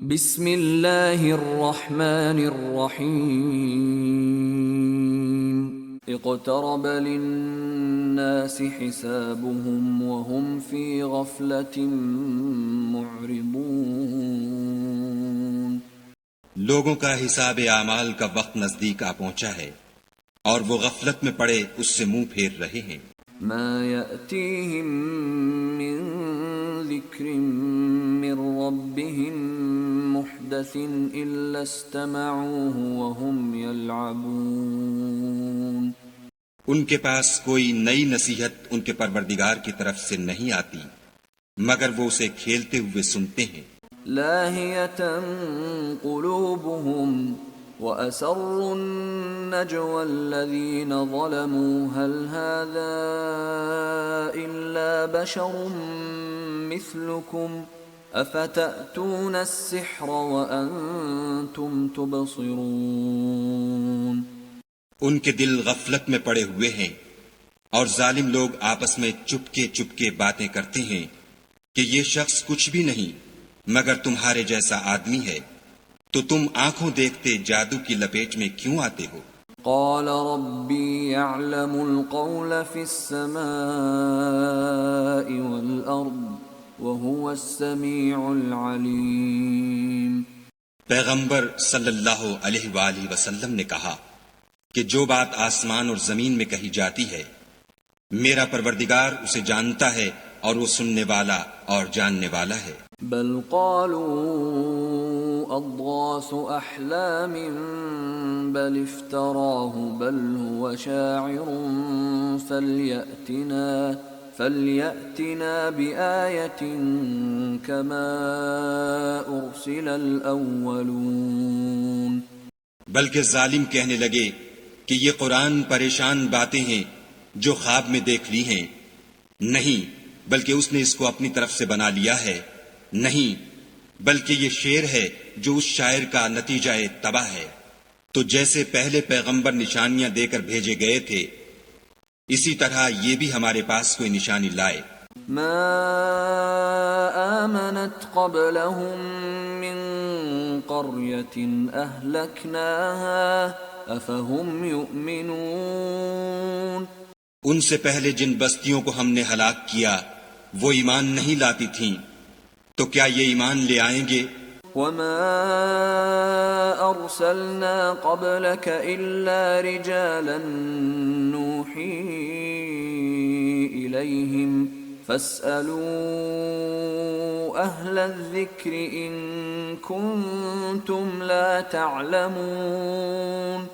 بسم اللہ الرحمن الرحیم اقترب للناس حسابهم وهم في غفلة معرضون۔ لوگوں کا حساب اعمال کا وقت نزدیک آ پہنچا ہے اور وہ غفلت میں پڑے اس سے منہ پھیر رہے ہیں۔ ما يأتيهم من ذکر من ربهم محدث إلا استمعوه وهم يلعبون۔ ان کے پاس کوئی نئی نصیحت ان کے پروردگار کی طرف سے نہیں آتی مگر وہ اسے کھیلتے ہوئے سنتے ہیں۔ لاهية قلوبهم وأسروا النجوى الذين ظلموا هل هذا إلا بشر مثلكم أفتأتون السحر وأنتم تبصرون۔ ان کے دل غفلت میں پڑے ہوئے ہیں اور ظالم لوگ آپس میں چپکے چپکے باتیں کرتے ہیں کہ یہ شخص کچھ بھی نہیں مگر تمہارے جیسا آدمی ہے، تو تم آنکھوں دیکھتے جادو کی لپیٹ میں کیوں آتے ہو؟ قال ربي يعلم القول في السماء والأرض وهو السميع العليم۔ پیغمبر صلی اللہ علیہ وآلہ وسلم نے کہا کہ جو بات آسمان اور زمین میں کہی جاتی ہے میرا پروردگار اسے جانتا ہے اور وہ سننے والا اور جاننے والا ہے۔ بل قالوا اضغاث احلام بل افتراه بل هو شاعر فليأتنا بآية كما أرسل الأولون۔ بلکہ ظالم کہنے لگے کہ یہ قرآن پریشان باتیں ہیں جو خواب میں دیکھ لی ہیں، نہیں بلکہ اس نے اس کو اپنی طرف سے بنا لیا ہے، نہیں بلکہ یہ شعر ہے جو اس شاعر کا نتیجہ تباہ ہے۔ تو جیسے پہلے پیغمبر نشانیاں دے کر بھیجے گئے تھے اسی طرح یہ بھی ہمارے پاس کوئی نشانی لائے۔ ما آمنت قبلهم من قرية أهلكناها أفهم يؤمنون۔ ان سے پہلے جن بستیوں کو ہم نے ہلاک کیا وہ ایمان نہیں لاتی تھیں، تو کیا یہ ایمان لے آئیں گے؟ وما أرسلنا قبلك إلا رجالا نوحي إليهم فاسألوا أهل الذكر إن كنتم لا تعلمون۔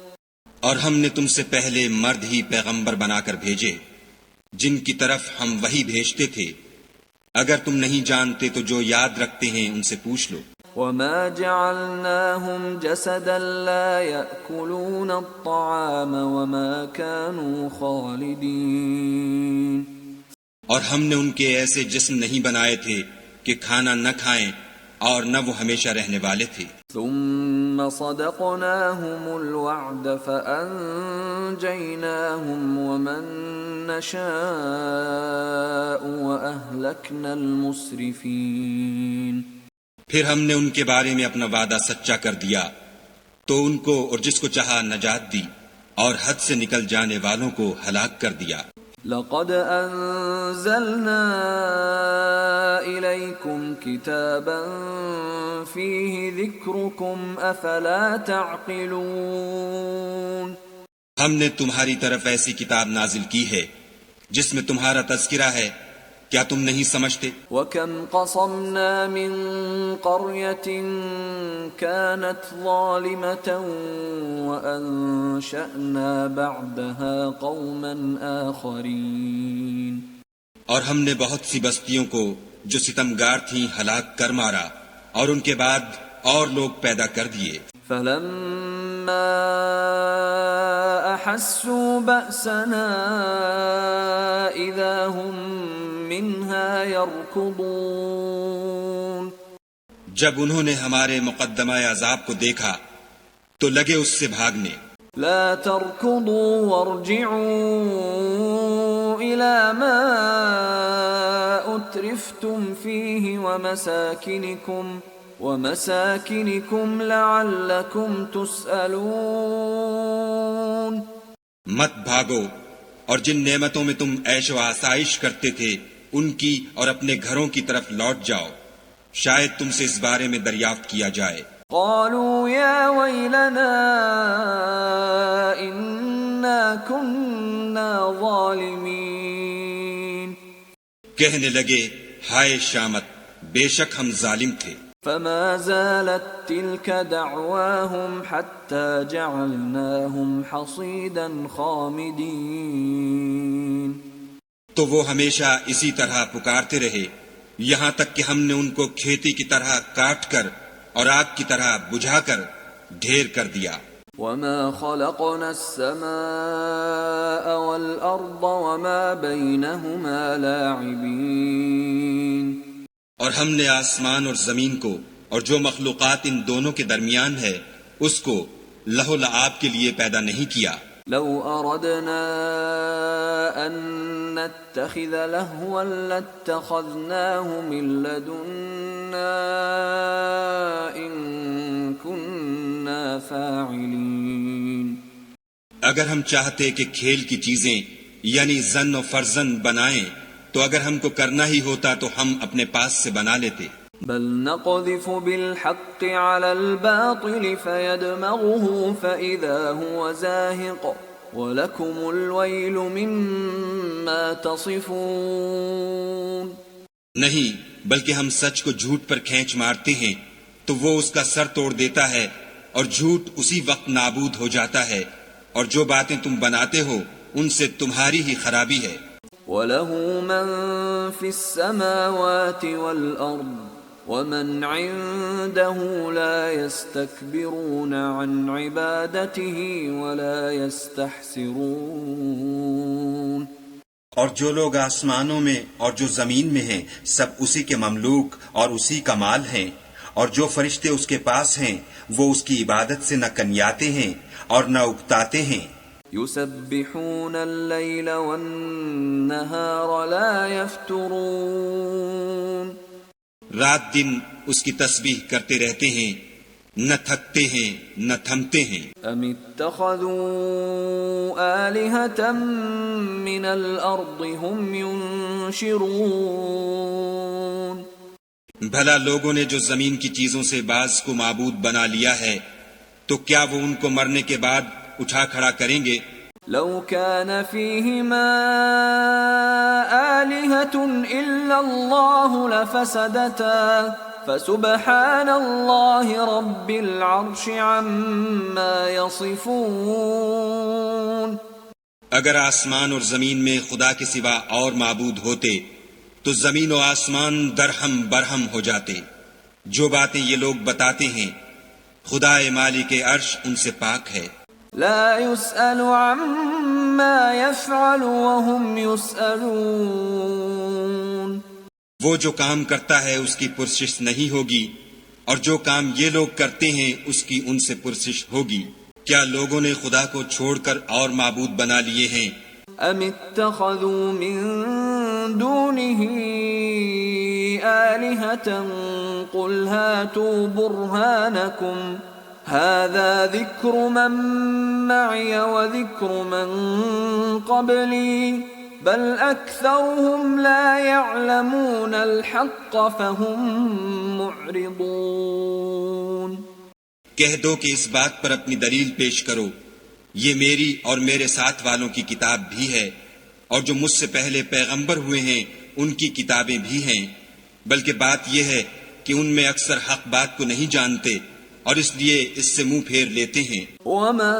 اور ہم نے تم سے پہلے مرد ہی پیغمبر بنا کر بھیجے جن کی طرف ہم وحی بھیجتے تھے، اگر تم نہیں جانتے تو جو یاد رکھتے ہیں ان سے پوچھ لو۔ وما جعلناهم جسدا لا يأكلون الطعام وما كانوا خالدين۔ اور ہم نے ان کے ایسے جسم نہیں بنائے تھے کہ کھانا نہ کھائیں اور نہ وہ ہمیشہ رہنے والے تھے۔ ثم صدقناهم الوعد فأنجيناهم ومن نشاء وأهلكنا المسرفين۔ پھر ہم نے ان کے بارے میں اپنا وعدہ سچا کر دیا تو ان کو اور جس کو چاہا نجات دی اور حد سے نکل جانے والوں کو ہلاک کر دیا۔ لقد انزلنا الیکم کتابا فیہ ذکرکم افلا تعقلون۔ ہم نے تمہاری طرف ایسی کتاب نازل کی ہے جس میں تمہارا تذکرہ ہے، کیا تم نہیں سمجھتے؟ وَكَمْ قَصَمْنَا مِن قَرْيَةٍ كَانَتْ ظَالِمَةً وَأَنشَأْنَا بَعْدَهَا قَوْمًا آخَرِينَ۔ اور ہم نے بہت سی بستیوں کو جو ستمگار تھیں ہلاک کر مارا اور ان کے بعد اور لوگ پیدا کر دیے۔ فَلَمَّا أَحَسُّوا بَأْسَنَا إِذَا هُمْ مِنْهَا يَرْكُضُونَ۔ جب انہوں نے ہمارے مقدمہ عذاب کو دیکھا تو لگے اس سے بھاگنے۔ لا تركضوا وارجعوا إلى ما أترفتم فيه ومساكنكم ومساكنكم لعلكم تسألون. مت بھاگو اور جن نعمتوں میں تم عیش و آسائش کرتے تھے ان کی اور اپنے گھروں کی طرف لوٹ جاؤ، شاید تم سے اس بارے میں دریافت کیا جائے۔ قالوا يا ويلنا إنا كنا ظالمين. کہنے لگے ہائے شامت، بے شک ہم ظالم تھے۔ فما زالت تلك دعواهم حتى جعلناهم حصيدا خامدين. تو وہ ہمیشہ اسی طرح پکارتے رہے یہاں تک کہ ہم نے ان کو کھیتی کی طرح کاٹ کر اور آگ کی طرح بجھا کر ڈھیر کر دیا۔ وما خلقنا السماء والأرض وما بينهما لاعبين. اور ہم نے آسمان اور زمین کو اور جو مخلوقات ان دونوں کے درمیان ہے اس کو لہو لعاب کے لیے پیدا نہیں کیا۔ لو أردنا أن نتخذ لهوا لاتخذناه من لدنا إن كنا فاعلين. اگر ہم چاہتے کہ کھیل کی چیزیں یعنی زن و فرزن بنائیں تو اگر ہم کو کرنا ہی ہوتا تو ہم اپنے پاس سے بنا لیتے۔ بل نقذف بالحق على الباطل فيدمغه فإذا هو زاهق ولكم الويل مما تصفون. نہیں بلکہ ہم سچ کو جھوٹ پر کھینچ مارتے ہیں تو وہ اس کا سر توڑ دیتا ہے اور جھوٹ اسی وقت نابود ہو جاتا ہے، اور جو باتیں تم بناتے ہو ان سے تمہاری ہی خرابی ہے۔ وَلَهُ مَن فِي السَّمَاوَاتِ وَالْأَرْضِ وَمَنْ عِندَهُ لَا يَسْتَكْبِرُونَ عَنْ عِبَادَتِهِ وَلَا يَسْتَحْسِرُونَ. اور جو لوگ آسمانوں میں اور جو زمین میں ہیں سب اسی کے مملوک اور اسی کا مال ہیں، اور جو فرشتے اس کے پاس ہیں وہ اس کی عبادت سے نہ کنیاتے ہیں اور نہ اکتاتے ہیں۔ يُسَبِّحُونَ اللَّيْلَ وَالنَّهَارَ لَا يَفْتُرُونَ. رات دن اس کی تسبیح کرتے رہتے ہیں، نہ تھکتے ہیں نہ تھمتے ہیں۔ أَمِ اتَّخَذُوا آلِهَةً مِّنَ الْأَرْضِ هُمْ يُنشِرُونَ. بھلا لوگوں نے جو زمین کی چیزوں سے بعض کو معبود بنا لیا ہے تو کیا وہ ان کو مرنے کے بعد اٹھا کھڑا کریں گے؟ لو كان فيهما آلهة إلا الله لفسدتا فسبحان الله رب العرش عما يصفون. اگر آسمان اور زمین میں خدا کے سوا اور معبود ہوتے تو زمین و آسمان درہم برہم ہو جاتے۔ جو باتیں یہ لوگ بتاتے ہیں خدا مالک عرش ان سے پاک ہے۔ لا يسأل عما يفعل وهم يسألون. وہ جو کام کرتا ہے اس کی پرسش نہیں ہوگی، اور جو کام یہ لوگ کرتے ہیں اس کی ان سے پرسش ہوگی۔ کیا لوگوں نے خدا کو چھوڑ کر اور معبود بنا لیے ہیں؟ ام اتخذوا من دونه آلهة قل هاتوا برهانكم هذا ذكر من معي وذكر من قبلي بل أكثرهم لا يعلمون الحق فهم معرضون. کہہ دو کہ اس بات پر اپنی دلیل پیش کرو، یہ میری اور میرے ساتھ والوں کی کتاب بھی ہے، اور جو مجھ سے پہلے پیغمبر ہوئے ہیں ان کی کتابیں بھی ہیں، بلکہ بات یہ ہے کہ ان میں اکثر حق بات کو نہیں جانتے اور اس لیے اس سے منہ پھیر لیتے ہیں۔ وما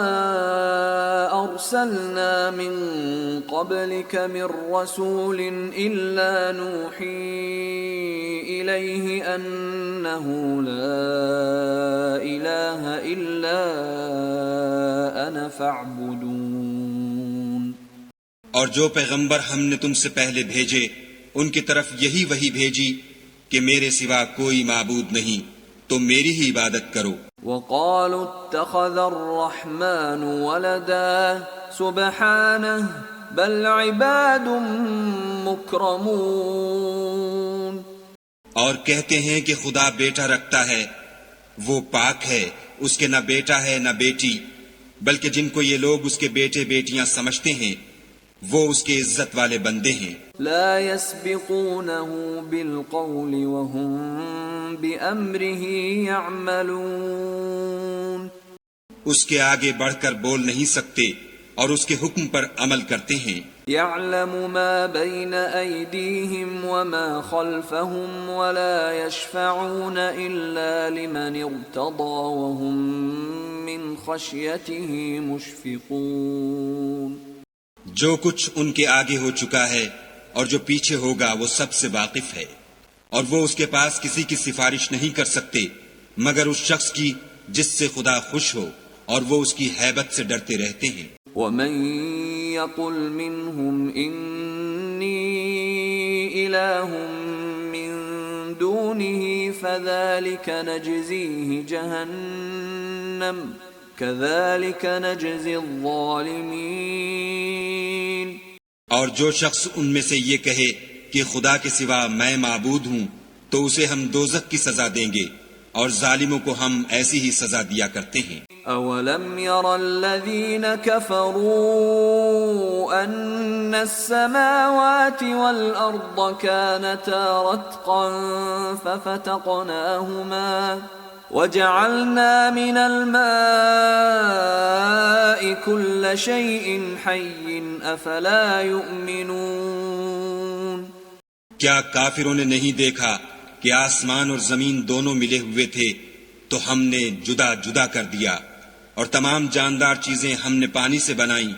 أرسلنا من قبلك من رسول إلا نوحي إليه أنه لا إله إلا أنا فاعبدون. اور جو پیغمبر ہم نے تم سے پہلے بھیجے ان کی طرف یہی وحی بھیجی کہ میرے سوا کوئی معبود نہیں، تو میری ہی عبادت کرو۔ وقالوا اتخذ الرحمن ولدا سبحانه بل عباد مكرمون. اور کہتے ہیں کہ خدا بیٹا رکھتا ہے، وہ پاک ہے، اس کے نہ بیٹا ہے نہ بیٹی، بلکہ جن کو یہ لوگ اس کے بیٹے بیٹیاں سمجھتے ہیں وہ اس کے عزت والے بندے ہیں۔ لا يسبقونه بالقول وهم بأمره يعملون، اس کے آگے بڑھ کر بول نہیں سکتے اور اس کے حکم پر عمل کرتے ہیں۔ يعلم ما بين أيديهم وما خلفهم ولا يشفعون إلا لمن ارتضى وهم من خشيته مشفقون۔ جو کچھ ان کے آگے ہو چکا ہے اور جو پیچھے ہوگا وہ سب سے واقف ہے، اور وہ اس کے پاس کسی کی سفارش نہیں کر سکتے مگر اس شخص کی جس سے خدا خوش ہو، اور وہ اس کی ہیبت سے ڈرتے رہتے ہیں۔ ومن يقل منهم إني إله من دونه فذلك نجزيه جهنم كذلك نجزي الظالمين۔ اور جو شخص ان میں سے یہ کہے کہ خدا کے سوا میں معبود ہوں تو اسے ہم دوزخ کی سزا دیں گے، اور ظالموں کو ہم ایسی ہی سزا دیا کرتے ہیں۔ اولم ير الذين كفروا ان السماوات والارض كانتا رتقا ففتقناهما وجعلنا من الماء كل شيء حي افلا يؤمنون۔ کیا کافروں نے نہیں دیکھا کہ آسمان اور زمین دونوں ملے ہوئے تھے تو ہم نے جدا جدا کر دیا، اور تمام جاندار چیزیں ہم نے پانی سے بنائیں،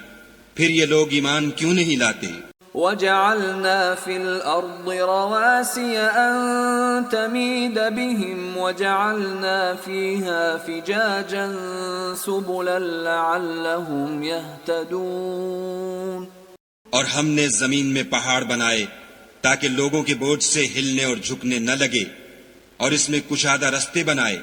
پھر یہ لوگ ایمان کیوں نہیں لاتے؟ وَجَعَلْنَا فِي الْأَرْضِ رَوَاسِيَ أَن تَمِيدَ بِهِمْ وَجَعَلْنَا فِيهَا فِجَاجًا سُبُلًا لَعَلَّهُمْ يَهْتَدُونَ۔ اور ہم نے زمین میں پہاڑ بنائے تاکہ لوگوں کے بوجھ سے ہلنے اور جھکنے نہ لگے، اور اس میں کشادہ رستے بنائے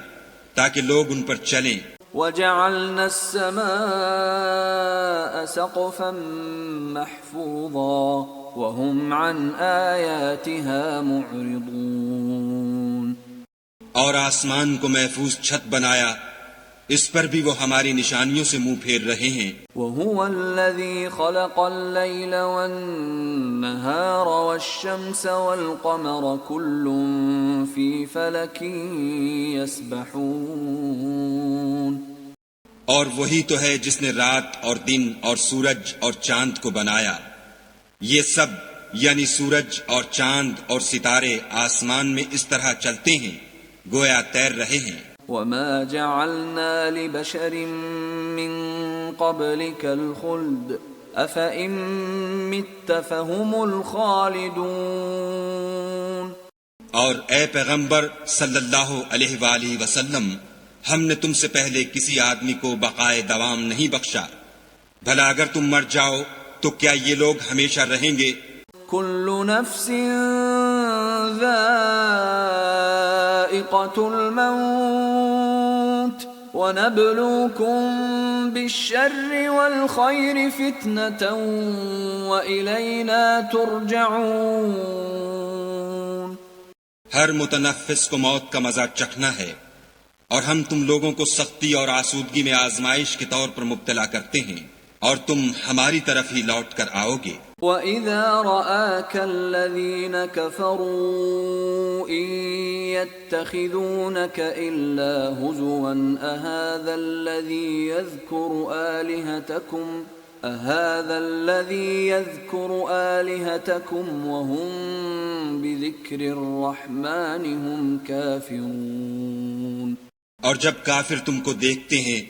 تاکہ لوگ ان پر چلیں۔ وَجَعَلْنَا السَّمَاءَ سَقْفًا مَحْفُوظًا وَهُمْ عَنْ آيَاتِهَا مُعْرِضُونَ۔ اور آسمان کو محفوظ چھت بنایا، اس پر بھی وہ ہماری نشانیوں سے منہ پھیر رہے ہیں۔ وَهُوَ الَّذِي خَلَقَ اللَّيْلَ وَالنَّهَارَ وَالشَّمْسَ وَالْقَمَرَ كُلٌّ فِي فَلَكٍ يَسْبَحُونَ۔ اور وہی تو ہے جس نے رات اور دن اور سورج اور چاند کو بنایا، یہ سب یعنی سورج اور چاند اور ستارے آسمان میں اس طرح چلتے ہیں گویا تیر رہے ہیں۔ وَمَا جَعَلْنَا لِبَشَرٍ مِّن قَبْلِكَ الْخُلْدَ أَفَإِن مِّتَّ فَهُمُ الْخَالِدُونَ۔ اور اے پیغمبر صلی اللہ علیہ وآلہ وسلم، ہم نے تم سے پہلے کسی آدمی کو بقائے دوام نہیں بخشا، بھلا اگر تم مر جاؤ تو کیا یہ لوگ ہمیشہ رہیں گے؟ كُلُّ نَفْسٍ ذَائِقَةُ الْمَوْتِ وَنَبْلُوكُم بِالشَّرِّ وَالْخَيْرِ فِتْنَةً وَإِلَيْنَا تُرْجَعُونَ۔ ہر متنفس کو موت کا مزہ چکھنا ہے، اور ہم تم لوگوں کو سختی اور آسودگی میں آزمائش کے طور پر مبتلا کرتے ہیں، اور تم ہماری طرف ہی لوٹ کر آؤ گے۔ وَإِذَا رَآكَ الَّذِينَ كَفَرُوا إِن يَتَّخِذُونَكَ إِلَّا هُزُوًا أَهَذَا الَّذِي يَذْكُرُ آلِهَتَكُمْ وَهُمْ بِذِكْرِ الرَّحْمَنِ هُمْ كَافِرُونَ۔ اور جب کافر تم کو دیکھتے ہیں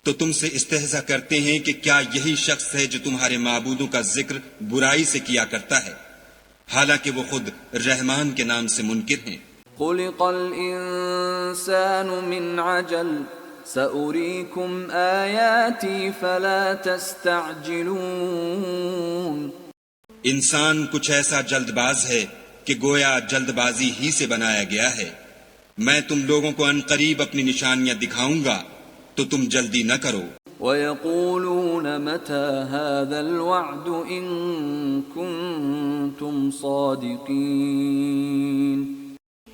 تو تم سے استہزا کرتے ہیں کہ کیا یہی شخص ہے جو تمہارے معبودوں کا ذکر برائی سے کیا کرتا ہے، حالانکہ وہ خود رحمان کے نام سے منکر ہیں۔ خُلِقَ الْإِنسَانُ مِنْ عَجَلٍ سَأُرِيكُمْ آيَاتِي فَلَا تَسْتَعْجِلُونَ۔ انسان کچھ ایسا جلد باز ہے کہ گویا جلد بازی ہی سے بنایا گیا ہے۔ میں تم لوگوں کو ان قریب اپنی نشانیاں دکھاؤں گا تو تم جلدی نہ کرو۔ وَيَقُولُونَ مَتَى هَذَا الْوَعْدُ إِن كُنتُمْ صَادِقِينَ۔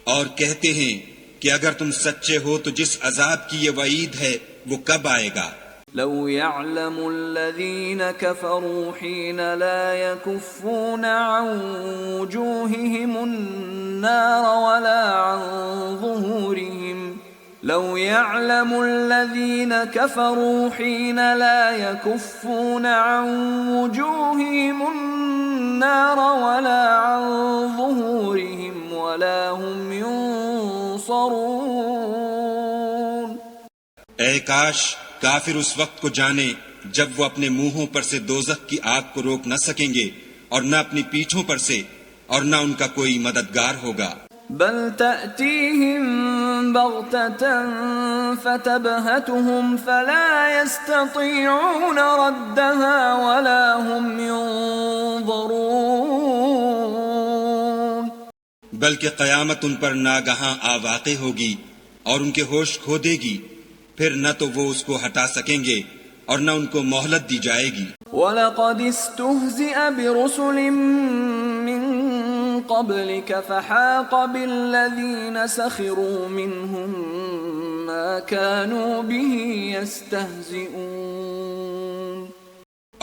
اور کہتے ہیں کہ اگر تم سچے ہو تو جس عذاب کی یہ وعید ہے وہ کب آئے گا؟ لو يعلم الذين كفروا حين لا يكفون عن وجوههم النار ولا عن ظهورهم لو يعلم الذين كفروا حين لا يكفون عن وجوههم النار ولا عن ظهورهم ولا هم ينصرون. اے کاش کافر اس وقت کو جانے جب وہ اپنے منہوں پر سے دوزخ کی آگ کو روک نہ سکیں گے اور نہ اپنی پیٹھوں پر سے اور نہ ان کا کوئی مددگار ہوگا. بل تأتيهم بغتة فتبهتهم فلا يستطيعون ردها ولا هم ينظرون. بلکہ قیامت ان پر ناگہاں آ واقع ہوگی اور ان کے ہوش کھو دے گی، پھر نہ تو وہ اس کو ہٹا سکیں گے اور نہ ان کو مہلت دی جائے گی. وَلَقَدِ اسْتُهْزِئَ بِرُسُلٍ مِّن قَبْلِكَ فَحَاقَ بِالَّذِينَ سَخِرُوا مِنْهُمْ مَا كَانُوا بِهِ يَسْتَهْزِئُونَ.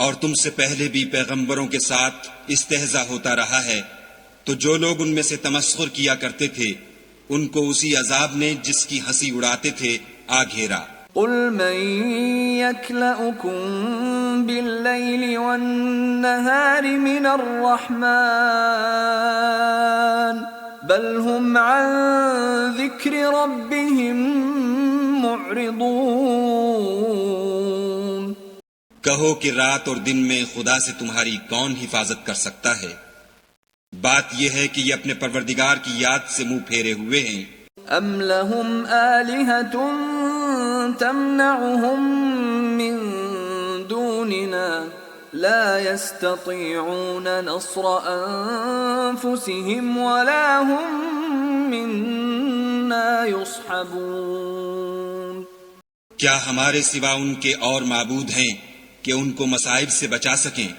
اور تم سے پہلے بھی پیغمبروں کے ساتھ استہزاء ہوتا رہا ہے، تو جو لوگ ان میں سے تمسخر کیا کرتے تھے ان کو اسی عذاب نے جس کی ہنسی اڑاتے تھے آ گھیرا. قل من يكلؤكم بالليل والنهار من الرحمن بل هم عن ذكر ربهم معرضون. کہو کہ رات اور دن میں خدا سے تمہاری کون حفاظت کر سکتا ہے؟ بات یہ ہے کہ یہ اپنے پروردگار کی یاد سے منہ پھیرے ہوئے ہیں. ام لهم آلهة تمنعهم من دوننا لا يستطيعون نصر أنفسهم ولا هم منا يصحبون. کیا ہمارے سوا ان کے اور معبود ہیں کہ ان کو مصائب سے بچا سکیں؟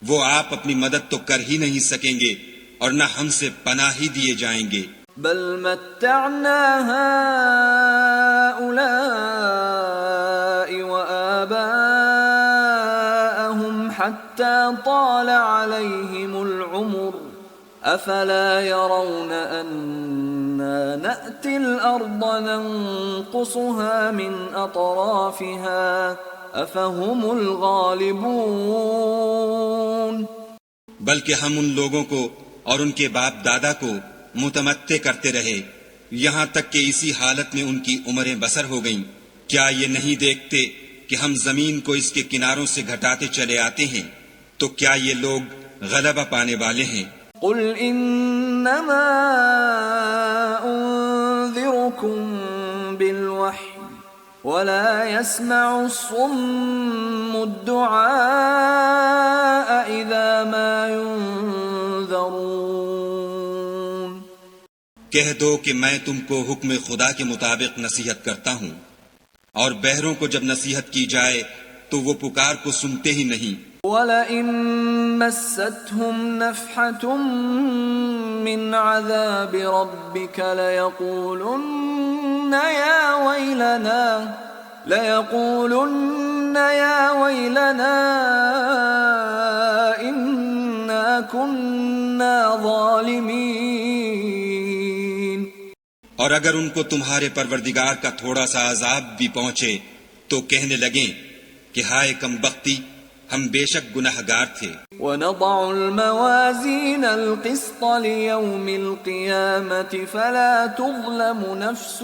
وہ آپ اپنی مدد تو کر ہی نہیں سکیں گے اور نہ ہم سے پناہ ہی دیے جائیں گے. بل متعنا هؤلاء وآباءهم حتى طال عليهم العمر أفلا يرون أنا نأتي الأرض ننقصها من أطرافها أفهم الغالبون. بلکہ ہم ان لوگوں کو اور ان کے باپ دادا کو متمتع کرتے رہے یہاں تک کہ اسی حالت میں ان کی عمریں بسر ہو گئیں. کیا یہ نہیں دیکھتے کہ ہم زمین کو اس کے کناروں سے گھٹاتے چلے آتے ہیں؟ تو کیا یہ لوگ غلبہ پانے والے ہیں؟ قل انما انذركم بالوحی ولا يسمع الصم الدعاء اذا ما ينذرون. کہہ دو کہ میں تم کو حکم خدا کے مطابق نصیحت کرتا ہوں، اور بہروں کو جب نصیحت کی جائے تو وہ پکار کو سنتے ہی نہیں. وَلَئِن مَسَّتْهُمْ نَفْحَةٌ مِّنْ عَذَابِ رَبِّكَ لَيَقُولُنَّ يَا وَيْلَنَا إِنَّا كُنَّا ظَالِمِينَ. اور اگر ان کو تمہارے پروردگار کا تھوڑا سا عذاب بھی پہنچے تو کہنے لگیں کہ ہائے کم بختی، ہم بے شک گناہگار تھے. وَنَضَعُ الْمَوَازِينَ الْقِسْطَ لِيَوْمِ الْقِيَامَةِ فَلَا تُظْلَمُ نَفْسٌ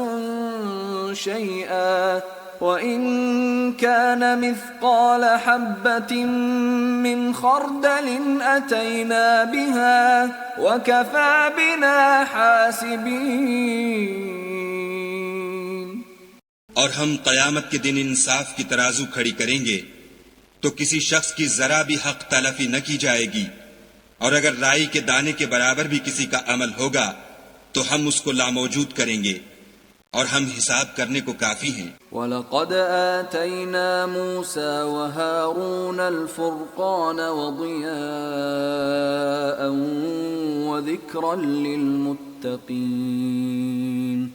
شَيْئًا وَإِن كَانَ مِثْقَالَ حَبَّةٍ مِّنْ خَرْدَلٍ أَتَيْنَا بِهَا وَكَفَى بِنَا حَاسِبِينَ. اور ہم قیامت کے دن انصاف کی ترازو کھڑی کریں گے تو کسی شخص کی ذرا بھی حق تلفی نہ کی جائے گی، اور اگر رائی کے دانے کے برابر بھی کسی کا عمل ہوگا تو ہم اس کو لاموجود کریں گے، اور ہم حساب کرنے کو کافی ہیں. وَلَقَدْ آتَيْنَا مُوسَى وَهَارُونَ الْفُرْقَانَ وَضِيَاءً وَذِكْرًا لِلْمُتَّقِينَ. المتقين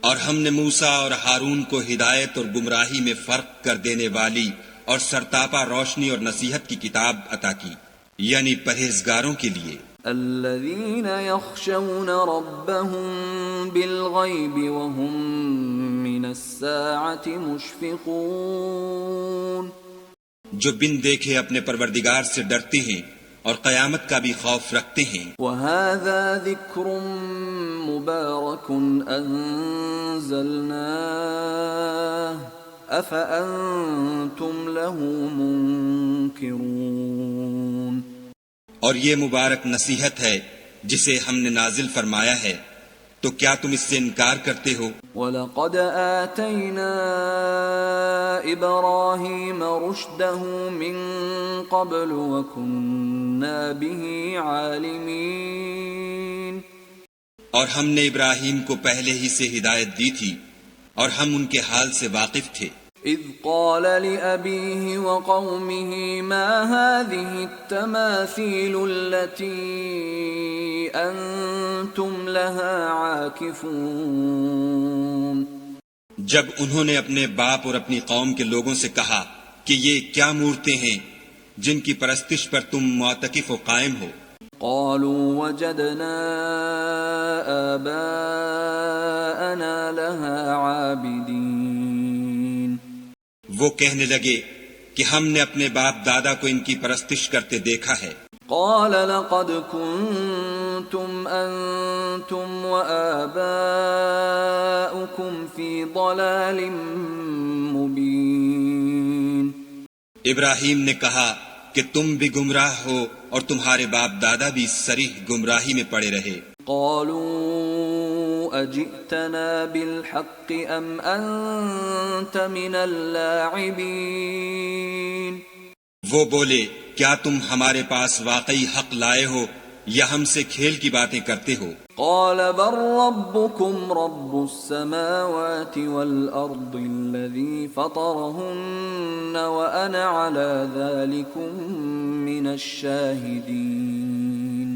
اور ہم نے موسیٰ اور ہارون کو ہدایت اور گمراہی میں فرق کر دینے والی اور سرتاپا روشنی اور نصیحت کی کتاب عطا کی، یعنی پرہیزگاروں کے لیے۔ الذين يخشون ربهم بالغيب وهم من الساعة مشفقون، جو بن دیکھے اپنے پروردگار سے ڈرتے ہیں اور قیامت کا بھی خوف رکھتے ہیں۔ وهذا ذكر مبارك أنزلناه أفأنتم له منكرون، اور یہ مبارک نصیحت ہے جسے ہم نے نازل فرمایا ہے، تو کیا تم اس سے انکار کرتے ہو؟ وَلَقَدْ آتَيْنَا إِبْرَاهِيمَ رُشْدَهُ مِنْ قَبْلُ وَكُنَّا بِهِ عَالِمِينَ، اور ہم نے ابراہیم کو پہلے ہی سے ہدایت دی تھی اور ہم ان کے حال سے واقف تھے۔ إِذْ قَالَ لِأَبِيهِ وَقَوْمِهِ مَا هَذِهِ التَّمَاثِيلُ الَّتِي أَنْتُمْ لَهَا عَاكِفُونَ، جب انہوں نے اپنے باپ اور اپنی قوم کے لوگوں سے کہا کہ یہ کیا مورتیں ہیں جن کی پرستش پر تم معتکف و قائم ہو؟ قالوا وجدنا آباءنا لها عابدين، وہ کہنے لگے کہ ہم نے اپنے باپ دادا کو ان کی پرستش کرتے دیکھا ہے۔ قال لقد كنتم أنتم وآباؤكم في ضلال مبين، ابراہیم نے کہا کہ تم بھی گمراہ ہو اور تمہارے باپ دادا بھی صریح گمراہی میں پڑے رہے۔ قالوا أجئتنا بالحق أم أنت من اللاعبين، وہ بولے کیا تم ہمارے پاس واقعی حق لائے ہو یا ہم سے کھیل کی باتیں کرتے ہو؟ قال بل ربكم رب السماوات والأرض الذي فطرهن وأنا على ذلكم من الشاهدين،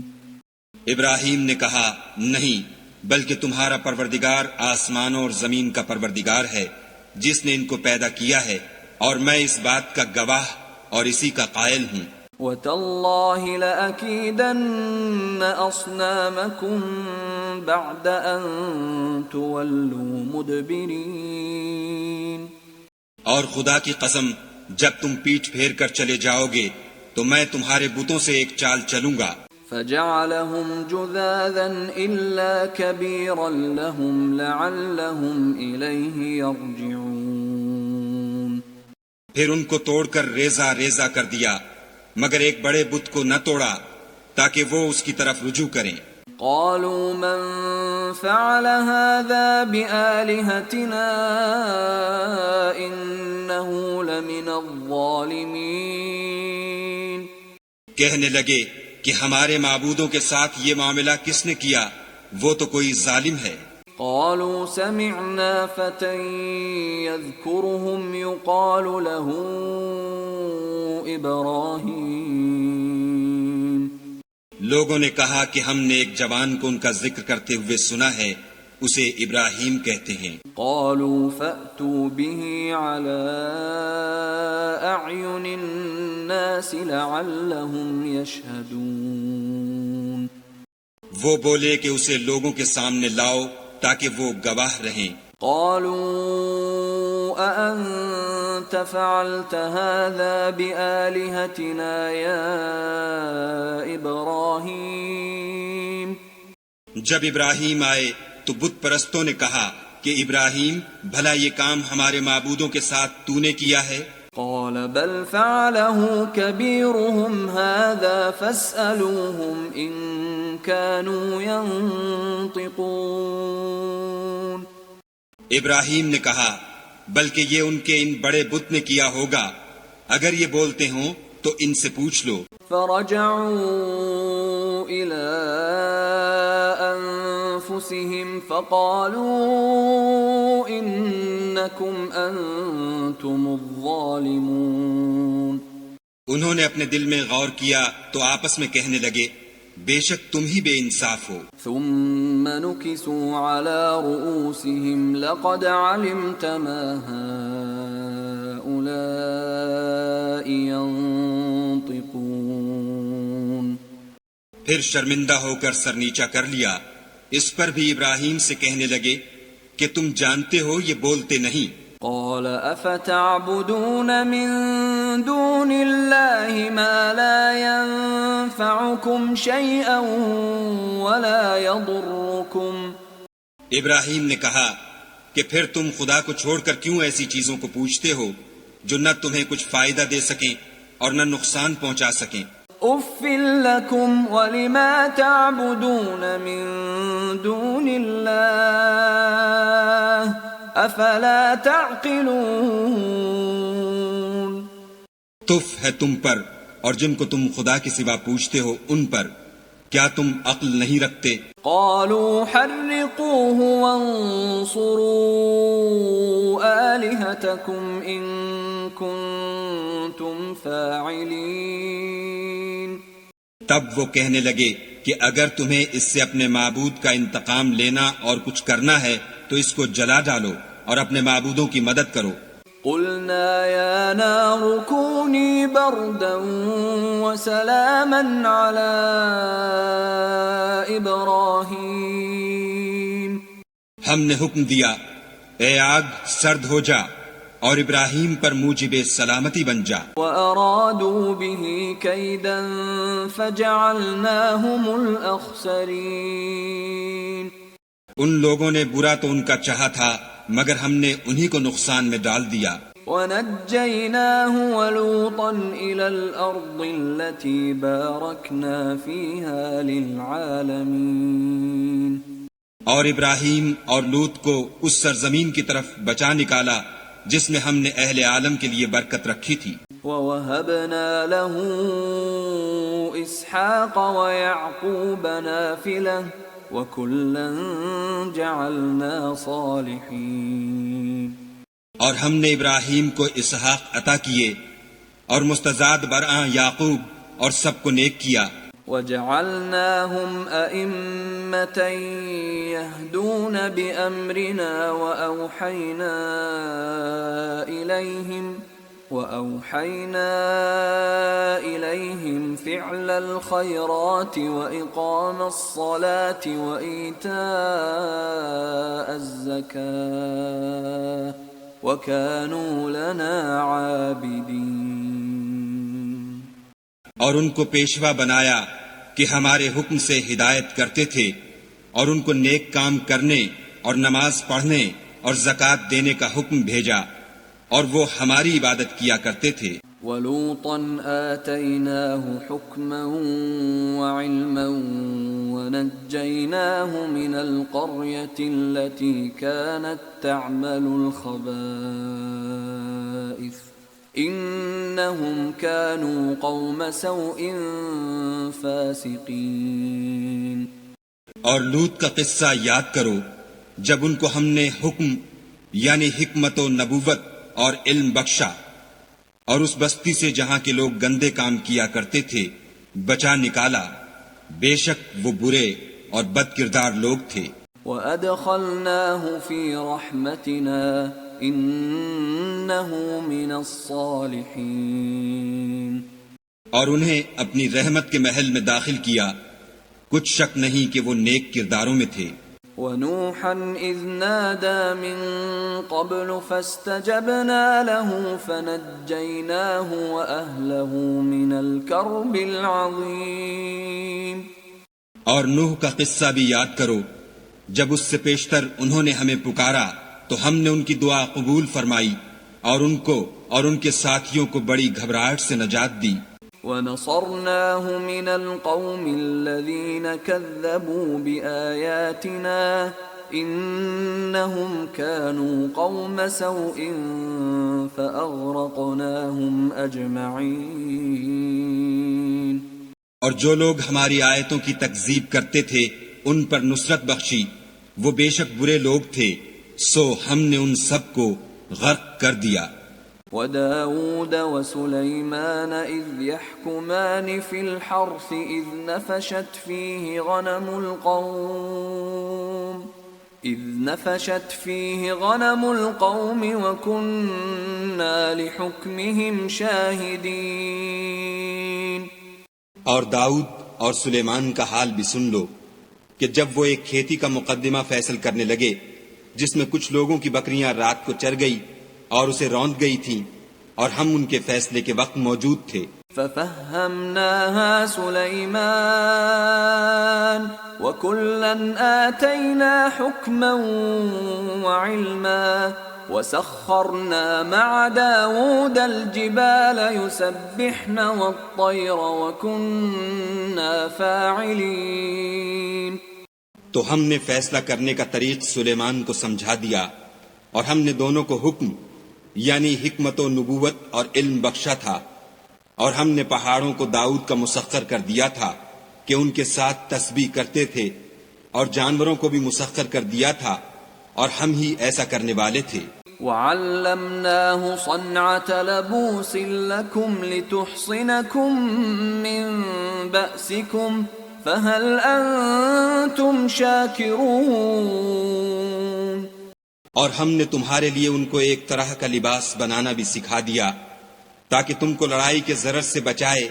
ابراہیم نے کہا نہیں، بلکہ تمہارا پروردگار آسمانوں اور زمین کا پروردگار ہے جس نے ان کو پیدا کیا ہے، اور میں اس بات کا گواہ اور اسی کا قائل ہوں۔ وَتَاللَّهِ لَأَكِيدَنَّ أَصْنَامَكُمْ بَعْدَ أَن تُوَلُّوا مُدْبِرِينَ، اور خدا کی قسم جب تم پیٹھ پھیر کر چلے جاؤ گے تو میں تمہارے بتوں سے ایک چال چلوں گا۔ فَجَعَلَهُمْ جُذَاذًا إِلَّا كَبِيرًا لَهُمْ لَعَلَّهُمْ إِلَيْهِ يَرْجِعُونَ، پھر ان کو توڑ کر ریزہ ریزہ کر دیا، مگر ایک بڑے بت کو نہ توڑا تاکہ وہ اس کی طرف رجوع کریں۔ قالوا من فعل هذا بآلهتنا إنه لمن الظالمين، کہنے لگے کہ ہمارے معبودوں کے ساتھ یہ معاملہ کس نے کیا، وہ تو کوئی ظالم ہے۔ قالوا سمعنا فتى يذكرهم يقال له إبراهيم، لوگوں نے کہا کہ ہم نے ایک جوان کو ان کا ذکر کرتے ہوئے سنا ہے، اسے ابراہیم کہتے ہیں۔ قالوا فأتوا به على أعين الناس لعلهم يشهدون، وہ بولے کہ اسے لوگوں کے سامنے لاؤ تاکہ وہ گواہ رہیں۔ قالوا أأنت فعلت هذا بآلهتنا يا إبراهيم، جب ابراہیم آئے تو بت پرستوں نے کہا کہ ابراہیم بھلا یہ کام ہمارے معبودوں کے ساتھ تو نے کیا ہے؟ قال بل فعله كبيرهم هذا فاسألوهم إن كانوا ينطقون، ابراہیم نے کہا بلکہ یہ ان کے ان بڑے بت نے کیا ہوگا، اگر یہ بولتے ہوں تو ان سے پوچھ لو۔ فرجعوا إلى أنفسهم فقالوا إنكم أنتم الظالمون، انہوں نے اپنے دل میں غور کیا تو آپس میں کہنے لگے بے شک تم ہی بے انصاف ہو۔ ثم نكسوا على رؤوسهم لقد علمت ما هؤلاء ينطقون. پھر شرمندہ ہو کر سر نیچا کر لیا. اس پر بھی ابراہیم سے کہنے لگے کہ تم جانتے ہو یہ بولتے نہیں. قال افتعبدون من دون الله ما لا ينفعكم شيئا ولا يضركم. ابراہیم نے کہا کہ پھر تم خدا کو چھوڑ کر کیوں ایسی چیزوں کو پوچھتے ہو جو نہ تمہیں کچھ فائدہ دے سکیں اور نہ نقصان پہنچا سکیں. اف لكم ولما تعبدون من دون الله افلا تعقلون. تف ہے تم پر اور جن کو تم خدا کے سوا پوچھتے ہو ان پر، کیا تم عقل نہیں رکھتے؟ قالوا حرقوه وانصروا آلهتكم ان كنتم فاعلين. تب وہ کہنے لگے کہ اگر تمہیں اس سے اپنے معبود کا انتقام لینا اور کچھ کرنا ہے تو اس کو جلا ڈالو اور اپنے معبودوں کی مدد کرو. قلنا يا نار كوني بردا وسلاما على إبراهيم. ہم نے حکم دیا اے آگ سرد ہو جا اور ابراہیم پر موجب سلامتی بن جا. وَأَرَادُوا بِهِ كَيْدًا فَجَعَلْنَاهُمُ الْأَخْسَرِينَ. ان لوگوں نے برا تو ان کا چاہا تھا مگر ہم نے انہی کو نقصان میں ڈال دیا. وَنَجَّيْنَاهُ وَلُوطًا إِلَى الْأَرْضِ الَّتِي بَارَكْنَا فِيهَا لِلْعَالَمِينَ. اور ابراہیم اور لوط کو اس سرزمین کی طرف بچا نکالا جس میں ہم نے اہل عالم کے لیے برکت رکھی تھی. وَوَهَبْنَا لَهُ إِسْحَاقَ وَيَعْقُوبَ نَافِلَةً وَكُلًّا جَعَلْنَا صَالِحِينَ. اور ہم نے ابراہیم کو اسحاق عطا کیے اور مستزاد برآں یعقوب اور سب کو نیک کیا. وَجَعَلْنَاهُمْ أَئِمَّةً يَهْدُونَ بِأَمْرِنَا وَأَوْحَيْنَا إِلَيْهِمْ فِعْلَ الْخَيْرَاتِ وَإِقَامَ الصَّلَاةِ وَإِيتَاءَ الزَّكَاةِ وَكَانُوا لَنَا عَابِدِينَ. اور ان کو پیشوا بنایا کہ ہمارے حکم سے ہدایت کرتے تھے اور ان کو نیک کام کرنے اور نماز پڑھنے اور زکوٰۃ دینے کا حکم بھیجا اور وہ ہماری عبادت کیا کرتے تھے. وَلُوطًا آتَيْنَاهُ حُكْمًا وَعِلْمًا وَنَجَّيْنَاهُ مِنَ الْقَرْيَةِ الَّتِي كَانَتْ تَعْمَلُ الْخَبَائِثَ إِنَّهُمْ كَانُوا قَوْمَ سَوْءٍ فَاسِقِينَ. اور لوط کا قصہ یاد کرو جب ان کو ہم نے حکم یعنی حکمت و نبوت اور علم بخشا اور اس بستی سے جہاں کے لوگ گندے کام کیا کرتے تھے بچا نکالا، بے شک وہ برے اور بد کردار لوگ تھے. وَأَدْخَلْنَاهُ فِي رَحْمَتِنَا إِنَّهُ مِنَ الصَّالِحِينَ. اور انہیں اپنی رحمت کے محل میں داخل کیا، کچھ شک نہیں کہ وہ نیک کرداروں میں تھے. وَنُوحًا إِذْ نَادَى مِن قَبْلُ فَاسْتَجَبْنَا لَهُ فَنَجَّيْنَاهُ وَأَهْلَهُ مِنَ الْكَرْبِ الْعَظِيمِ. اور نوح کا قصہ بھی یاد کرو جب اس سے پیشتر انہوں نے ہمیں پکارا تو ہم نے ان کی دعا قبول فرمائی اور ان کو اور ان کے ساتھیوں کو بڑی گھبراہٹ سے نجات دی. وَنَصَرْنَاهُ مِنَ الْقَوْمِ الَّذِينَ كَذَّبُوا بِآيَاتِنَا إِنَّهُمْ كَانُوا قَوْمَ سَوْءٍ فَأَغْرَقْنَاهُمْ أَجْمَعِينَ. اور جو لوگ ہماری آیتوں کی تکذیب کرتے تھے ان پر نصرت بخشی، وہ بے شک برے لوگ تھے، سو ہم نے ان سب کو غرق کر دیا. وداود وسليمان إذ يحكمان في الحرث إذ نفشت فيه غنم القوم وكنا لحكمهم شاهدين. اور داؤد اور سلیمان کا حال بھی سن لو کہ جب وہ ایک کھیتی کا مقدمہ فیصل کرنے لگے جس میں کچھ لوگوں کی بکریاں رات کو چر گئی اور اسے روند گئی تھیں اور ہم ان کے فیصلے کے وقت موجود تھے. ففهمناها سليمان وكلا آتينا حكما وعلما وسخرنا مع داود الجبال يسبحن والطير وكنا فاعلين. تو ہم نے فیصلہ کرنے کا طریق سلیمان کو سمجھا دیا اور ہم نے دونوں کو حکم یعنی حکمت و نبوت اور علم بخشا تھا، اور ہم نے پہاڑوں کو داؤد کا مسخر کر دیا تھا کہ ان کے ساتھ تسبیح کرتے تھے، اور جانوروں کو بھی مسخر کر دیا تھا اور ہم ہی ایسا کرنے والے تھے. وعلمناه صنعة لبوس لكم لتحصنكم من بأسكم فهل أنتم شاكرون. اور ہم نے تمہارے لیے ان کو ایک طرح کا لباس بنانا بھی سکھا دیا تاکہ تم کو لڑائی کے ضرر سے بچائے،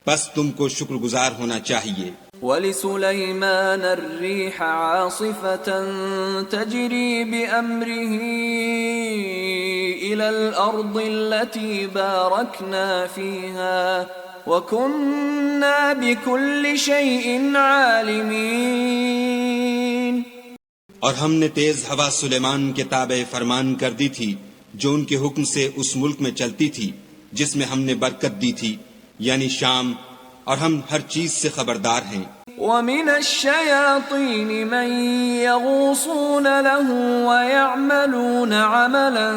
بس تم کو شکر گزار ہونا چاہیے. وَلِسُلَيْمَانَ الرِّيحَ عَاصِفَةً تَجْرِي بِأَمْرِهِ إِلَى الْأَرْضِ الَّتِي بَارَكْنَا فِيهَا وَكُنَّا بِكُلِّ شَيْءٍ عَالِمِينَ. اور ہم نے تیز ہوا سلیمان کے تابع فرمان کر دی تھی جو ان کے حکم سے اس ملک میں چلتی تھی جس میں ہم نے برکت دی تھی یعنی شام، اور ہم ہر چیز سے خبردار ہیں. وَمِنَ الشَّيَاطِينِ مَن يَغُوصُونَ لَهُ وَيَعْمَلُونَ عَمَلًا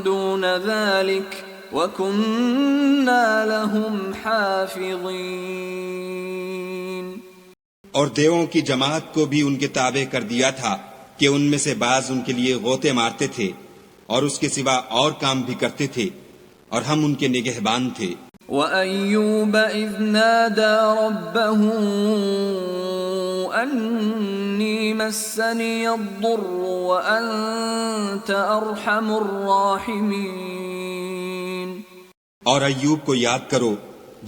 دُونَ ذَلِكَ وَكُنَّا لَهُمْ حَافِظِينَ. اور دیووں کی جماعت کو بھی ان کے تابع کر دیا تھا کہ ان میں سے بعض ان کے لیے غوطے مارتے تھے اور اس کے سوا اور کام بھی کرتے تھے، اور ہم ان کے نگہبان تھے. وَأَيُّوبَ إِذْ نَادَى رَبَّهُ أَنِّي مَسَّنِيَ الضُّرُّ وَأَنْتَ أَرْحَمُ الرَّاحِمِينَ. اور ایوب کو یاد کرو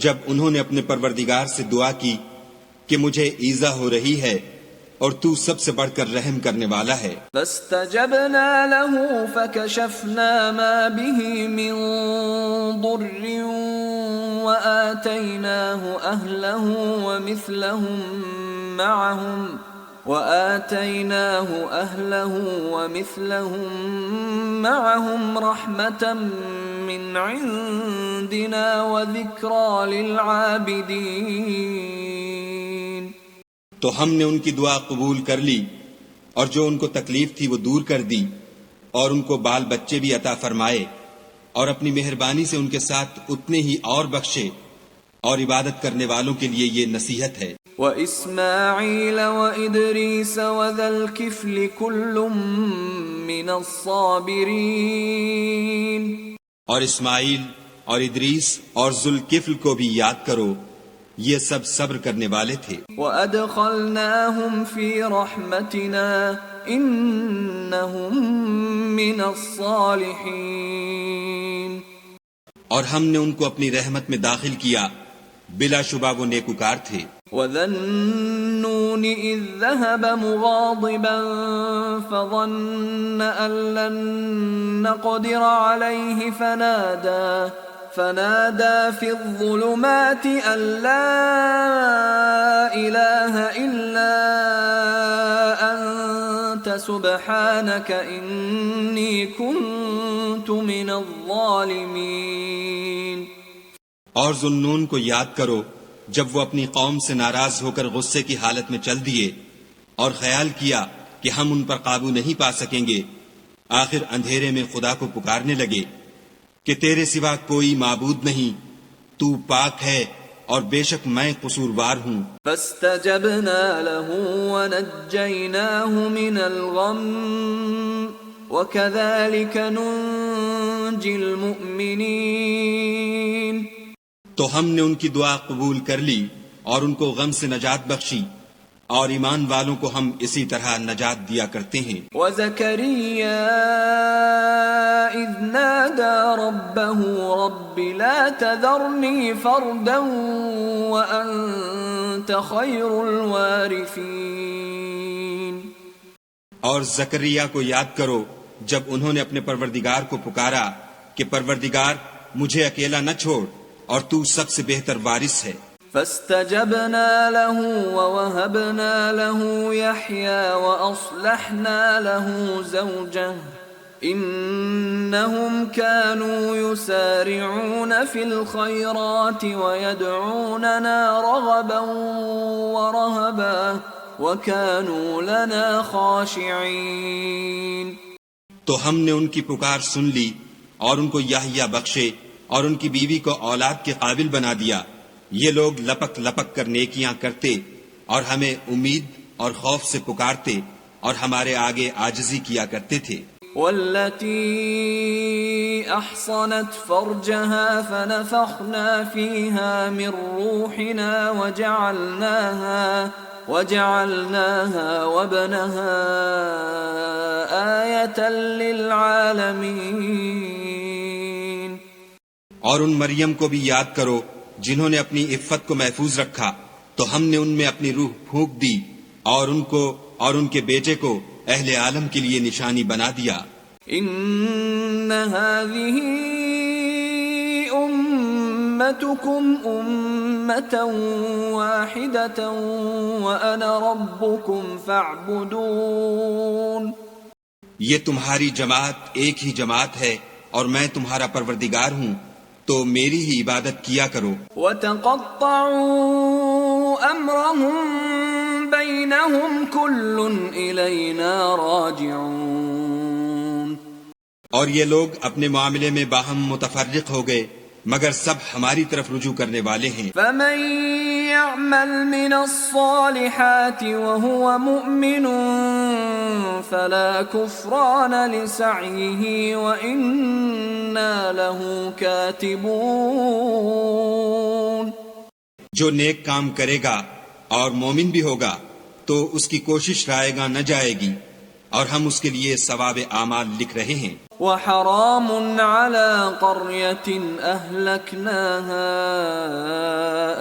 جب انہوں نے اپنے پروردگار سے دعا کی کہ مجھے ایذا ہو رہی ہے اور تو سب سے بڑھ کر رحم کرنے والا ہے. فاستجبنا له فكشفنا ما به من ضر وآتيناه أهله ومثلهم معهم رحمة من عندنا وذكرى للعابدين. تو ہم نے ان کی دعا قبول کر لی اور جو ان کو تکلیف تھی وہ دور کر دی، اور ان کو بال بچے بھی عطا فرمائے، اور اپنی مہربانی سے ان کے ساتھ اتنے ہی اور بخشے، اور عبادت کرنے والوں کے لیے یہ نصیحت ہے. وَإِسْمَاعِيلَ وَإِدْرِيسَ وَذَا الْكِفْلِ كُلٌّ مِّنَ الصَّابِرِينَ. اور اسماعیل اور ادریس اور ذوالکفل کو بھی یاد کرو، یہ سب صبر کرنے والے تھے. وَأَدْخَلْنَاهُمْ فِي رَحْمَتِنَا إِنَّهُمْ مِنَ الصَّالِحِينَ. اور ہم نے ان کو اپنی رحمت میں داخل کیا، بلا شبہ وہ نیکوکار تھے. وَذَا النُّونِ إِذ ذَهَبَ مُغَاضِبًا فَظَنَّ أَن لَّن نَّقْدِرَ عَلَيْهِ فنادى في الظلمات أن لا إله إلا أنت سبحانك إني كنت من الظالمين. اور ذوالنون کو یاد کرو جب وہ اپنی قوم سے ناراض ہو کر غصے کی حالت میں چل دیے اور خیال کیا کہ ہم ان پر قابو نہیں پا سکیں گے، آخر اندھیرے میں خدا کو پکارنے لگے کہ تیرے سوا کوئی معبود نہیں، تو پاک ہے اور بے شک میں قصوروار ہوں. فاستجبنا له ونجيناه من الغم وكذلك ننجي وننجي المؤمنين. تو ہم نے ان کی دعا قبول کر لی اور ان کو غم سے نجات بخشی، اور ایمان والوں کو ہم اسی طرح نجات دیا کرتے ہیں۔ وزكريا إذ نادى ربه رب لا تذرني فردا وأنت خير الوارثين. اور زکریا کو یاد کرو جب انہوں نے اپنے پروردگار کو پکارا کہ پروردگار مجھے اکیلا نہ چھوڑ اور تو سب سے بہتر وارث ہے۔ فاستجبنا له ووهبنا له يحيى وأصلحنا له زوجه إنهم كانوا يسارعون في الخيرات ويدعوننا رغبا ورهبا وكانوا لنا خاشعين. تو ہم نے ان کی پکار سن لی اور ان کو یحییٰ بخشے اور ان کی بیوی کو اولاد کے قابل بنا دیا۔ یہ لوگ لپک لپک کر نیکیاں کرتے اور ہمیں امید اور خوف سے پکارتے اور ہمارے آگے عاجزی کیا کرتے تھے۔ والتي أحصنت فرجها فنفخنا فيها من روحنا وجعلناها وابنها آية للعالمين. اور ان مریم کو بھی یاد کرو جنہوں نے اپنی عفت کو محفوظ رکھا، تو ہم نے ان میں اپنی روح پھونک دی اور ان کو اور ان کے بیٹے کو اہل عالم کے لیے نشانی بنا دیا۔ ان هذه امتكم امة واحدة وانا ربكم فاعبدون. یہ تمہاری جماعت ایک ہی جماعت ہے اور میں تمہارا پروردگار ہوں، تو میری ہی عبادت کیا کرو۔ وَتَقَطَّعُوا أَمْرَهُمْ بَيْنَهُمْ كُلٌّ إِلَيْنَا رَاجِعُونَ. اور یہ لوگ اپنے معاملے میں باہم متفرق ہو گئے مگر سب ہماری طرف رجوع کرنے والے ہیں۔ فَمَن يَعْمَلْ مِنَ الصَّالِحَاتِ وَهُوَ مُؤْمِنٌ فَلَا كُفْرَانَ لِسَعْيِهِ وَإِنَّا لَهُ كَاتِبُونَ. جو نیک کام کرے گا اور مومن بھی ہوگا تو اس کی کوشش رائے گاں نہ جائے گی، اور ہم اس کے لیے ثواب اعمال لکھ رہے ہیں۔ وحرام على قرية أهلكناها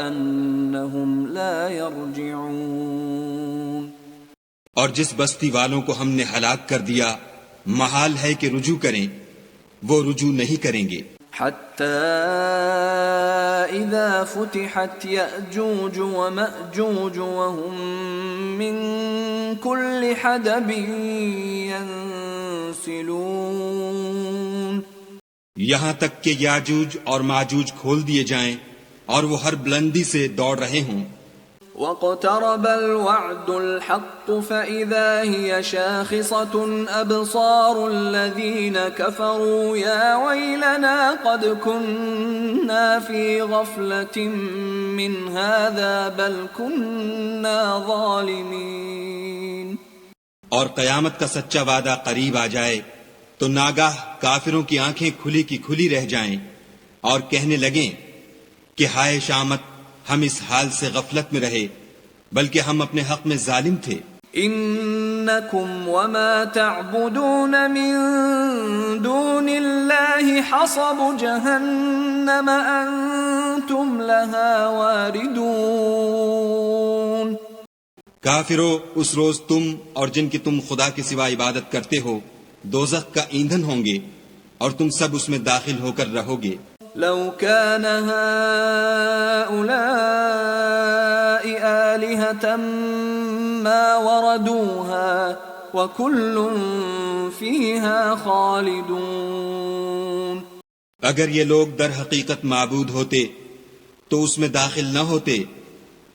أنهم لا يرجعون. اور جس بستی والوں کو ہم نے ہلاک کر دیا محال ہے کہ رجوع کریں، وہ رجوع نہیں کریں گے۔ حتى إذا فتحت يأجوج ومأجوج وهم من كل حدب ينسلون. یہاں تک کہ یاجوج اور ماجوج کھول دیے جائیں اور وہ ہر بلندی سے دوڑ رہے ہوں۔ واقترب الوعد الحق فإذا هي شاخصة أبصار الذين كفروا يا ويلنا قد كنا في غفلة من هذا بل كنا ظالمين. اور قیامت کا سچا وعدہ قریب آ جائے تو ناگاہ کافروں کی آنکھیں کھلی کی کھلی رہ جائیں اور کہنے لگیں کہ ہائے شامت، ہم اس حال سے غفلت میں رہے بلکہ ہم اپنے حق میں ظالم تھے۔ انکم وما تعبدون من دون اللہ حصب جہنم انتم لها واردون. کافرو، اس روز تم اور جن کی تم خدا کے سوا عبادت کرتے ہو دوزخ کا ایندھن ہوں گے اور تم سب اس میں داخل ہو کر رہو گے۔ لو كان هؤلاء آلهة ما وردوها وكل فيها خالدون. اگر یہ لوگ در حقیقت معبود ہوتے تو اس میں داخل نہ ہوتے،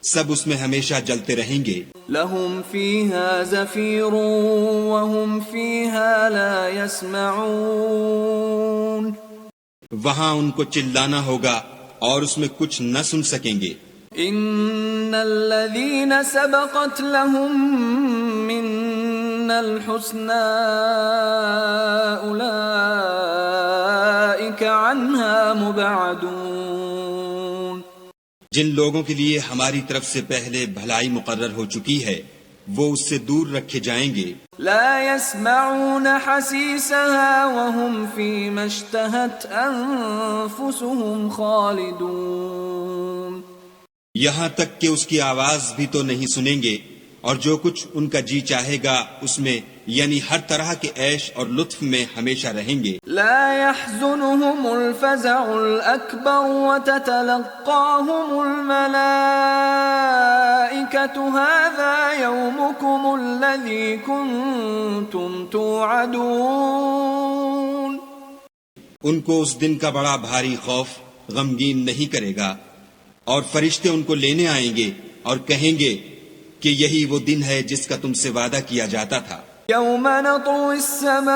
سب اس میں ہمیشہ جلتے رہیں گے۔ لهم فيها زفير وهم فيها لا يسمعون. وہاں ان کو چلانا ہوگا اور اس میں کچھ نہ سن سکیں گے۔ ان الذين سبقت لهم منا الحسنى عنها مبعدون. جن لوگوں کے لیے ہماری طرف سے پہلے بھلائی مقرر ہو چکی ہے وہ اس سے دور رکھے جائیں گے. لا يسمعون حسيسها وهم فيما اشتهت أنفسهم خالدون. یہاں تک کہ اس کی آواز بھی تو نہیں سنیں گے اور جو کچھ ان کا جی چاہے گا اس میں یعنی ہر طرح کے عیش اور لطف میں ہمیشہ رہیں گے. لا يحزنهم الفزع الأكبر وتتلقاهم الملائكة هذا يومكم الذي كنتم توعدون. ان کو اس دن کا بڑا بھاری خوف غمگین نہیں کرے گا اور فرشتے ان کو لینے آئیں گے اور کہیں گے کہ یہی وہ دن ہے جس کا تم سے وعدہ کیا جاتا تھا. يوم نطوي السماء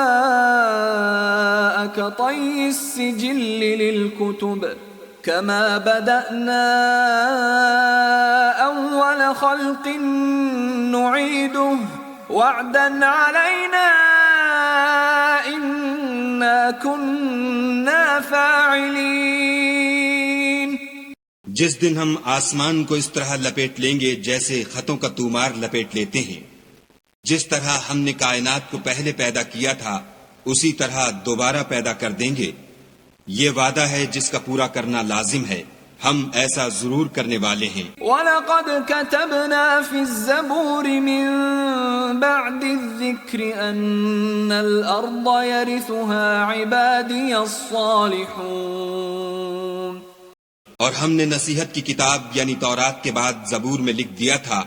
كطي السجل للكتب كما بدأنا أول خلق نعيده وعدا علينا إنا كنا فاعلين. جس دن ہم آسمان کو اس طرح لپیٹ لیں گے جیسے خطوں کا تومار لپیٹ لیتے ہیں. جس طرح ہم نے کائنات کو پہلے پیدا کیا تھا اسی طرح دوبارہ پیدا کر دیں گے. یہ وعدہ ہے جس کا پورا کرنا لازم ہے. ہم ایسا ضرور کرنے والے ہیں. وَلَقَدْ كَتَبْنَا فِي الزَّبُورِ مِن بَعْدِ الذِّكْرِ أَنَّ الْأَرْضَ يَرِثُهَا عِبَادِيَ الصَّالِحُونَ. اور ہم نے نصیحت کی کتاب یعنی تورات کے بعد زبور میں لکھ دیا تھا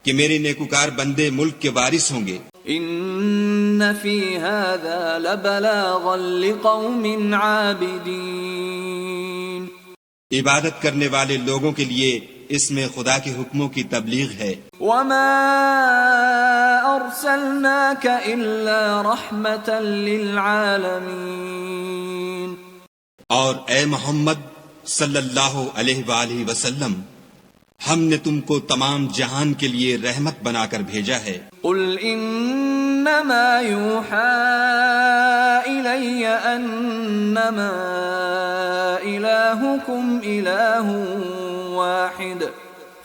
کہ میرے نیکوکار بندے ملک کے وارث ہوں گے. ان فی هذا لبلاغا لقوم عابدین. عبادت کرنے والے لوگوں کے لیے اس میں خدا کے حکموں کی تبلیغ ہے. وما ارسلناک الا رحمتا للعالمین. اور اے محمد صلی اللہ علیہ وآلہ وسلم ہم نے تم کو تمام جہان کے لیے رحمت بنا کر بھیجا ہے. قل انما یوحى الی انما الہکم الہ واحد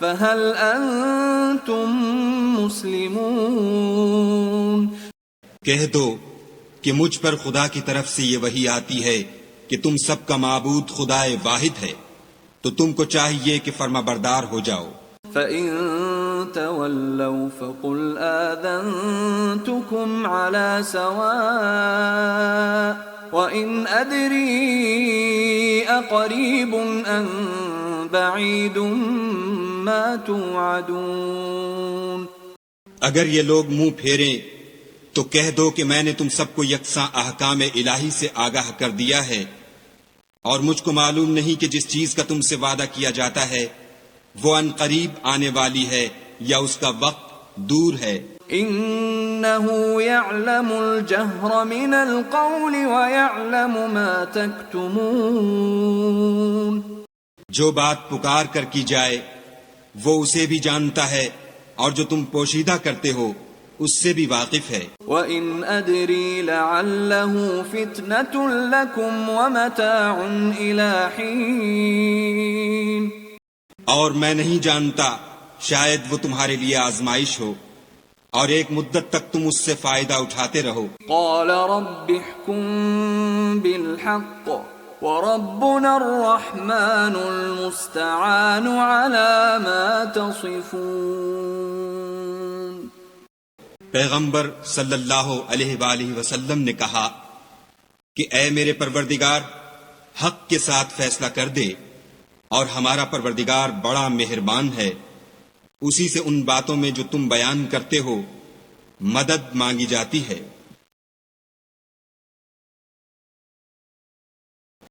فهل انتم مسلمون. کہہ دو کہ مجھ پر خدا کی طرف سے یہ وحی آتی ہے کہ تم سب کا معبود خدا واحد ہے تو تم کو چاہیے کہ فرما بردار ہو جاؤ. فَإِن تَوَلَّوْا فَقُلْ آذَنْتُكُمْ عَلَى سَوَاءٍ وَإِنْ أَدْرِي أَقَرِيبٌ أَمْ بَعِيدٌ مَا تُوعَدُونَ. اگر یہ لوگ منہ پھیریں تو کہہ دو کہ میں نے تم سب کو یکساں احکام الہی سے آگاہ کر دیا ہے اور مجھ کو معلوم نہیں کہ جس چیز کا تم سے وعدہ کیا جاتا ہے وہ ان قریب آنے والی ہے یا اس کا وقت دور ہے. انه يعلم الجهر من القول ويعلم ما تكتمون. جو بات پکار کر کی جائے وہ اسے بھی جانتا ہے اور جو تم پوشیدہ کرتے ہو اس سے بھی واقف ہے. وَإِنْ أَدْرِي لَعَلَّهُ فِتْنَةٌ لَكُمْ وَمَتَاعٌ إِلَى حِينٍ. اور میں نہیں جانتا شاید وہ تمہارے لیے آزمائش ہو اور ایک مدت تک تم اس سے فائدہ اٹھاتے رہو. قَالَ رَبِّ احْكُم بِالْحَقِّ وَرَبُّنَا الرَّحْمَنُ الْمُسْتَعَانُ عَلَى مَا تَصِفُونَ. پیغمبر صلی اللہ علیہ وآلہ وسلم نے کہا کہ اے میرے پروردگار حق کے ساتھ فیصلہ کر دے اور ہمارا پروردگار بڑا مہربان ہے. اسی سے ان باتوں میں جو تم بیان کرتے ہو مدد مانگی جاتی ہے.